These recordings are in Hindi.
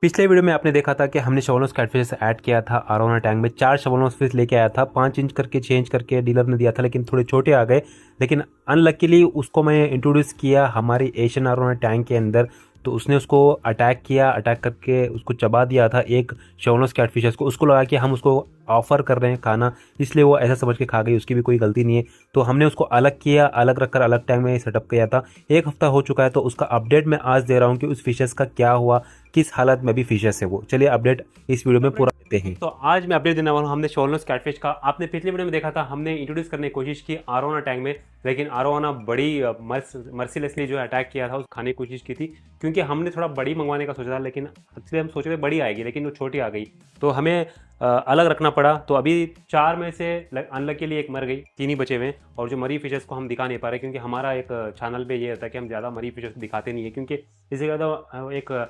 पिछले वीडियो में आपने देखा था कि हमने शवनोस कैटफिश ऐड किया था अरोना टैंक में। 4 शवनोस फिश लेके आया था, 5 इंच करके चेंज करके डीलर ने दिया था, लेकिन थोड़े छोटे आ गए। लेकिन अनलकीली उसको मैं इंट्रोड्यूस किया हमारी एशियन अरोना टैंक के अंदर, तो उसने उसको अटैक किया, अटैक करके उसको चबा दिया था एक शवनोस कैटफिशेस को। उसको लगा कि हम उसको ऑफर कर रहे हैं खाना, इसलिए वो ऐसा समझ के खा गई, उसकी भी कोई गलती नहीं है। तो हमने उसको अलग किया, अलग रखकर अलग टैंक में सेटअप किया था। 1 हफ्ता हो चुका है, तो उसका अपडेट मैं आज दे रहा हूँ कि उस फिशेस का क्या हुआ, किस हालत में भी फिशेस है वो। चलिए अपडेट इस वीडियो में पूरा देते हैं। तो आज मैं अपडेट देने वाला हूँ हमने शवनोस कैटफिश का। आपने पिछले वीडियो में देखा था, हमने इंट्रोड्यूस करने की कोशिश की अरोना टैंक में, लेकिन अरोना बड़ी मर्सीलेसली जो अटैक किया था, उस खाने की कोशिश की थी। क्योंकि हमने थोड़ा बड़ी मंगवाने का सोचा था, लेकिन इसलिए हम सोचे थे बड़ी आएगी, लेकिन वो छोटी आ गई, तो हमें अलग रखना पड़ा। तो अभी 4 में से अनलकीली एक मर गई, 3 ही बचे हुए हैं। और जो मरी फिशेस को हम दिखा नहीं पा रहे, क्योंकि हमारा एक चैनल पे ये रहता है कि हम ज़्यादा मरी फिशेस को दिखाते नहीं है, क्योंकि इससे ज़्यादा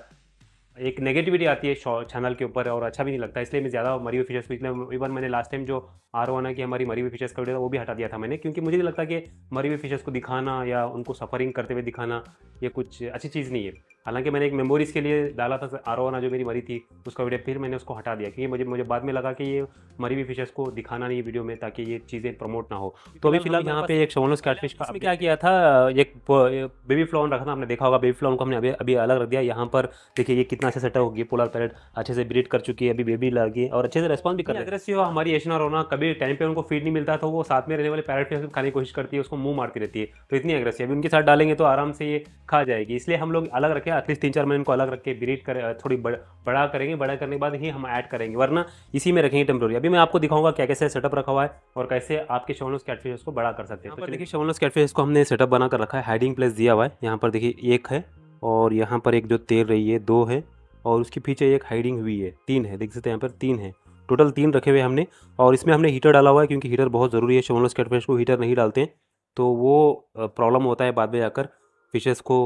एक नेगेटिविटी आती है चैनल के ऊपर और अच्छा भी नहीं लगता। इसलिए मैं ज़्यादा मरी हुई फिशेस को, इसलिए इवन मैंने लास्ट टाइम जो आरोना की हमारी मरी हुई फिशेस का वीडियो था वो भी हटा दिया था मैंने, क्योंकि मुझे नहीं लगता कि मरी हुई फिशेस को दिखाना या उनको सफरिंग करते हुए दिखाना ये कुछ अच्छी चीज़ नहीं है। हालांकि मैंने एक मेमोरीज़ के लिए डाला था आरोना जो मेरी मरी थी उसका वीडियो, फिर मैंने उसको हटा दिया, क्योंकि मुझे बाद में लगा कि ये मरी हुई फिशेस को दिखाना नहीं वीडियो में, ताकि ये चीज़ें प्रमोट ना हो। तो अभी फिलहाल यहाँ पे एक शवनोस कैटफिश का क्या किया था, एक बेबी फ्लॉन रखा था, हमने देखा होगा। बेबी फ्लॉन को हमने अभी अभी अलग रख दिया। यहाँ पर देखिए ये कितना अच्छा सेटअप होगी, पोलर पैरेट अच्छे से ब्रीड कर चुकी है, अभी बेबी लगी और अच्छे से रेस्पॉन्स भी कर रही है। अग्रेसिव हमारी एशियन अरोना, कभी टाइम पे उनको फीड नहीं मिलता तो वो साथ में रहने वाले पैरेट फिश खाने की कोशिश करती है, उसको मुंह मारती रहती है। तो इतनी अग्रेसिव, अभी उनके साथ डालेंगे तो आराम से ये खा जाएगी, इसलिए हम लोग अलग रखें। एटलीस्ट 3-4 महीने इनको अलग रख के ब्रीड कर थोड़ी बड़ा करेंगे, बड़ा करने के बाद ही हम ऐड करेंगे, वरना इसी में रखेंगे टेम्प्रोरी। अभी मैं आपको दिखाऊंगा क्या कैसे सेटअप रखा हुआ है और कैसे आपके शवनोस कैटफिश को बड़ा कर सकते हैं। तो देखिए शवनोस कैटफिश को हमने सेटअप बना कर रखा है, हाइडिंग प्लेस दिया हुआ है। यहाँ पर देखिए एक है, और यहाँ पर एक जो तैर रही है 2 है, और उसके पीछे एक हाइडिंग हुई है 3 है, देख सकते हैं यहाँ पर 3 है, टोटल 3 रखे हुए हमने। और इसमें हमने हीटर डाला हुआ है, क्योंकि हीटर बहुत ज़रूरी है। शवनोस कैटफिश को हीटर नहीं डालते हैं तो वो प्रॉब्लम होता है बाद में जाकर फिशेस को।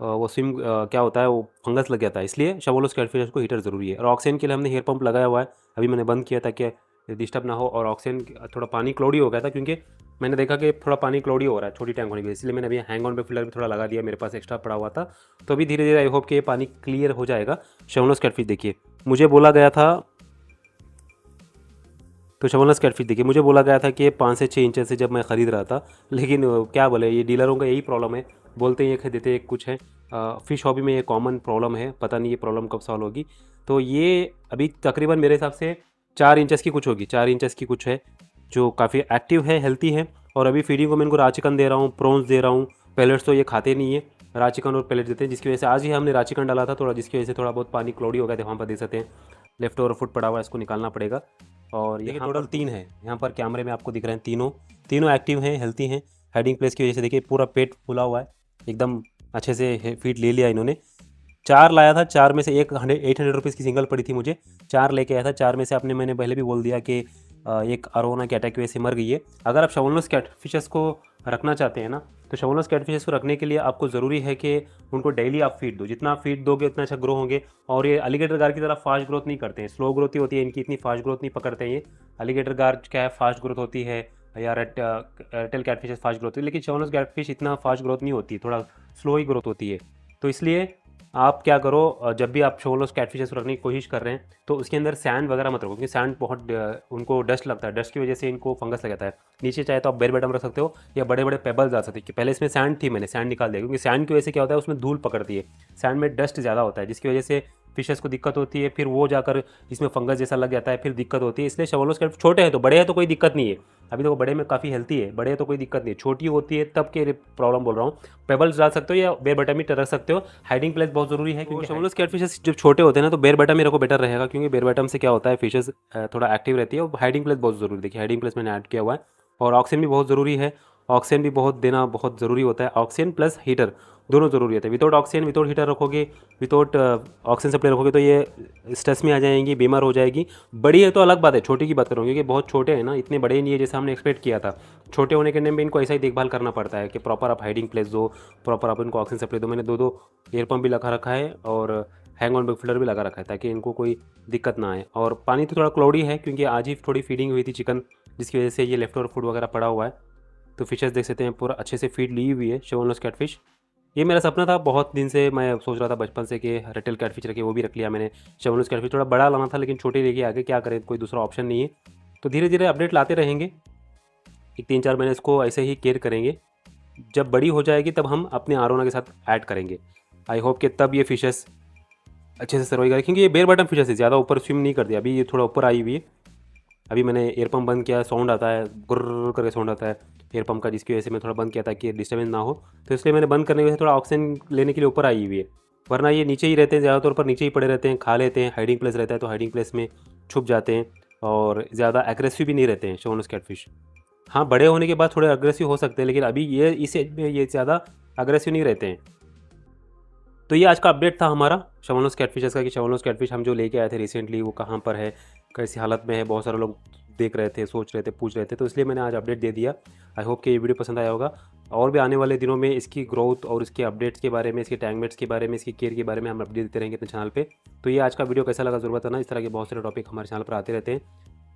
वो स्विम क्या होता है, वो फंगस लग जाता है, इसलिए शवनोस कैटफिश को हीटर ज़रूरी है। और ऑक्सीजन के लिए हमने हेयर पंप लगाया हुआ है, अभी मैंने बंद किया ताकि डिस्टर्ब ना हो। और ऑक्सीजन थोड़ा पानी क्लाउडी हो गया था, क्योंकि मैंने देखा कि थोड़ा पानी क्लाउडी हो रहा है छोटी टैंक होने की वजह से, इसलिए मैंने अभी हैंग ऑन पे फिल्टर भी थोड़ा लगा दिया, मेरे पास एक्स्ट्रा पड़ा हुआ था। तो अभी धीरे धीरे आई होप कि ये पानी क्लियर हो जाएगा। शवनोस कैटफिश देखिए, मुझे बोला गया था, तो शवनोस कैटफिश देखिए मुझे बोला गया था कि ये 5 से 6 इंच से जब मैं ख़रीद रहा था, लेकिन क्या बोले, ये डीलरों का यही प्रॉब्लम है, बोलते हैं ये देते कुछ है। फ़िश हॉबी में ये कॉमन प्रॉब्लम है, पता नहीं ये प्रॉब्लम कब सॉल्व होगी। तो ये अभी तकरीबन मेरे हिसाब से 4 इंचेस की कुछ होगी, 4 इंचेस की कुछ है, जो काफ़ी एक्टिव है, हेल्थी है। और अभी फीडिंग को मैं इनको रा चिकन दे रहा हूँ, प्रॉन्स दे रहा हूँ, पैलेट्स तो ये खाते नहीं है, रा चिकन और पैलेट देते हैं, जिसकी वजह से आज ही हमने रा चिकन डाला था थोड़ा, जिसकी वजह से थोड़ा बहुत पानी क्लाउडी हो गया था। वहाँ पर देख सकते हैं लेफ्ट ओवर फुट पड़ा हुआ है, इसको निकालना पड़ेगा। और ये टोटल 3 है, यहाँ पर कैमरे में आपको दिख रहे हैं, तीनों एक्टिव हैं, हेल्थी हैं। हेडिंग प्लेस की वजह से देखिए पूरा पेट फुला हुआ है, एकदम अच्छे से फीड ले लिया इन्होंने। 4 लाया था, 4 में से एक 800 रुपीज़ की सिंगल पड़ी थी मुझे, 4 लेके आया था। 4 में से आपने मैंने पहले भी बोल दिया कि एक अरोना के अटैक की वजह से मर गई है। अगर आप शवनोस कैटफिशेस को रखना चाहते हैं ना, तो शवनोस कैटफिशेस को रखने के लिए आपको ज़रूरी है कि उनको डेली आप फीड दो, जितना आप फीड दोगे उतना अच्छा ग्रो होंगे। और ये अलीगेटर गार की तरह फास्ट ग्रोथ नहीं करते हैं, स्लो ग्रोथ ही होती है इनकी, इतनी फास्ट ग्रोथ नहीं पकड़ते हैं ये। अलीगेटर गार क्या है, फास्ट ग्रोथ होती है, या रेटल कैटफिशेस फास्ट ग्रोथ होती है, लेकिन शवनोस कैटफिश इतना फास्ट ग्रोथ नहीं होती, थोड़ा स्लो ही ग्रोथ होती है। तो इसलिए आप क्या करो, जब भी आप शवनोस कैटफिशेस रखने की कोशिश कर रहे हैं तो उसके अंदर सैंड वगैरह मत रखो, क्योंकि सैंड बहुत उनको डस्ट लगता है, डस्ट की वजह से इनको फंगस लग जाता है। नीचे चाहे तो आप बेर बटम रख सकते हो, या बड़े बड़े पेबल्स डाल सकते हो। पहले इसमें सैंड थी, मैंने सैंड निकाल दिया, क्योंकि सैंड की वजह से क्या होता है, उसमें धूल पकड़ती है, सैंड में डस्ट ज़्यादा होता है, जिसकी वजह से फिशेस को दिक्कत होती है, फिर वो जाकर इसमें फंगस जैसा लग जाता है, फिर दिक्कत होती है। इसलिए शवनोस कैटफिश छोटे हैं तो, बड़े हैं तो कोई दिक्कत नहीं है। अभी तो बड़े में काफ़ी हेल्थी है, बड़े तो कोई दिक्कत नहीं है, छोटी होती है तब के प्रॉब्लम बोल रहा हूँ। पेबल्स डाल सकते हो या बेर बटम ही रख सकते हो। हाइडिंग प्लेस बहुत ज़रूरी है, क्योंकि शवनोस कैटफिशेस जब छोटे होते हैं ना, तो बेर बटम ही रखो, बेटर रहेगा, क्योंकि बेर बटम से क्या होता है, फिशेस थोड़ा एक्टिव रहती है। और हाइडिंग प्लेस बहुत ज़रूरी, देखिए हाइडिंग प्लेस मैंने ऐड किया हुआ है। और ऑक्सीजन भी बहुत ज़रूरी है, ऑक्सीजन भी बहुत देना बहुत ज़रूरी होता है। ऑक्सीजन प्लस हीटर दोनों ज़रूरी होता है। विदाउट ऑक्सीजन, विदाउट हीटर रखोगे, विदाउट ऑक्सीजन सप्लाई रखोगे तो ये स्ट्रेस में आ जाएंगी, बीमार हो जाएगी। बड़ी है तो अलग बात है, छोटी की बात करूँगी, क्योंकि बहुत छोटे हैं ना, इतने बड़े नहीं है जैसे हमने एक्सपेक्ट किया था। छोटे होने के टाइम पे इनको ऐसा ही देखभाल करना पड़ता है कि प्रॉपर आप हाइडिंग प्लेस दो, प्रॉपर आप इनको ऑक्सीजन सप्लाई दो। मैंने 2 एयर पंप भी लगा रखा है और हैंग ऑन बैक फिल्टर भी लगा रखा है, ताकि इनको कोई दिक्कत ना आए। और पानी तो थोड़ा क्लाउडी है, क्योंकि आज ही थोड़ी फीडिंग हुई थी चिकन, जिसकी वजह से ये लेफ्ट ओवर फूड वगैरह पड़ा हुआ है। तो फिशेस देख सकते हैं पूरा अच्छे से फीड ली हुई है शवनोस कैटफिश। ये मेरा सपना था बहुत दिन से, मैं सोच रहा था बचपन से कि रिटेल कैटफिश रखे, वो भी रख लिया मैंने। शवनोस कैटफिश थोड़ा बड़ा लाना था लेकिन छोटे लेके आगे, क्या करें, कोई दूसरा ऑप्शन नहीं है। तो धीरे धीरे अपडेट लाते रहेंगे, एक 3-4 महीने इसको ऐसे ही केयर करेंगे। जब बड़ी हो जाएगी तब हम अपने आरोना के साथ ऐड करेंगे। आई होप कि तब ये फिशेस अच्छे से सर्वाइव करें, क्योंकि ये बेयर बॉटम फिशेस है, ज़्यादा ऊपर स्विम नहीं करती। अभी ये थोड़ा ऊपर आई हुई है। अभी मैंने एयर पंप बंद किया, साउंड आता है, गुर्र करके साउंड आता है एयर पंप का, जिसकी वजह से मैं थोड़ा बंद किया ताकि डिस्टर्बेंस ना हो। तो इसलिए मैंने बंद करने की वजह से थोड़ा ऑक्सीजन लेने के लिए ऊपर आई हुई है। वरना ये नीचे ही रहते हैं, ज़्यादातर पर नीचे ही पड़े रहते हैं, खा लेते हैं, हाइडिंग प्लेस रहता है तो हाइडिंग प्लेस में छुप जाते हैं, और ज़्यादा एग्रेसिव भी नहीं रहते हैं शोनस कैटफिश। हाँ, बड़े होने के बाद थोड़े अग्रेसिव हो सकते हैं, लेकिन अभी ये इस एज में ये ज़्यादा अग्रेसिव नहीं रहते हैं। तो ये आज का अपडेट था हमारा शवनोस कैटफिशेस का, कि शवनोस कैटफिश हम जो लेके आए थे रिसेंटली वो कहाँ पर है, कैसी हालत में है। बहुत सारे लोग देख रहे थे, सोच रहे थे, पूछ रहे थे, तो इसलिए मैंने आज अपडेट दे दिया। आई होप कि ये वीडियो पसंद आया होगा। और भी आने वाले दिनों में इसकी ग्रोथ और इसके अपडेट्स के बारे में, इसके टैंकमेट्स के बारे में, इसकी केयर के बारे में हम अपडेट देते रहेंगे अपने चैनल पे। तो ये आज का वीडियो कैसा लगा ज़रूर बताना। इस तरह के बहुत सारे टॉपिक हमारे चैनल पर आते रहते हैं।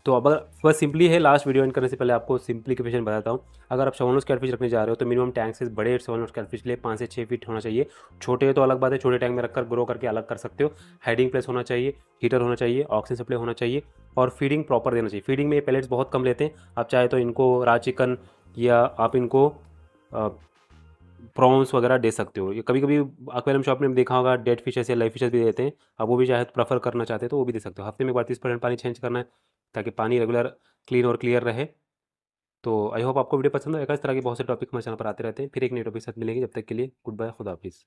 तो अब बस सिंपली है, लास्ट वीडियो एंड करने से पहले आपको सिंप्लीफिकेशन बताता हूँ। अगर आप शवनोस कैटफिश रखने जा रहे हो तो मिनिमम टैंक से बड़े शवनोस कैटफिश के लिए 5 से 6 फीट होना चाहिए। छोटे हो तो अलग बात है, छोटे टैंक में रखकर ग्रो करके अलग कर सकते हो। हाइडिंग प्लेस होना चाहिए, हीटर होना चाहिए, ऑक्सीजन सप्लाई होना चाहिए, और फीडिंग प्रॉपर देना चाहिए। फीडिंग में ये पैलेट्स बहुत कम लेते हैं। आप चाहे तो इनको रा चिकन या आप इनको प्रॉन्स वगैरह दे सकते हो। ये कभी कभी एक्वेरियम शॉप में देखा होगा, डेड फिशेस या लाइव फिशेस भी देते हैं। अब वो भी चाहे तो प्रेफर करना चाहते हैं तो वो भी दे सकते हो। हफ्ते में एक बार 30% पानी चेंज करना है, ताकि पानी रेगुलर क्लीन और क्लियर रहे। तो आई होप आपको वीडियो पसंद आएगा। इस तरह के बहुत से टॉपिक हमारे चैनल पर आते रहते हैं। फिर एक नए टॉपिक के साथ मिलेंगे, जब तक के लिए गुड बाय, खुदा हाफिज़।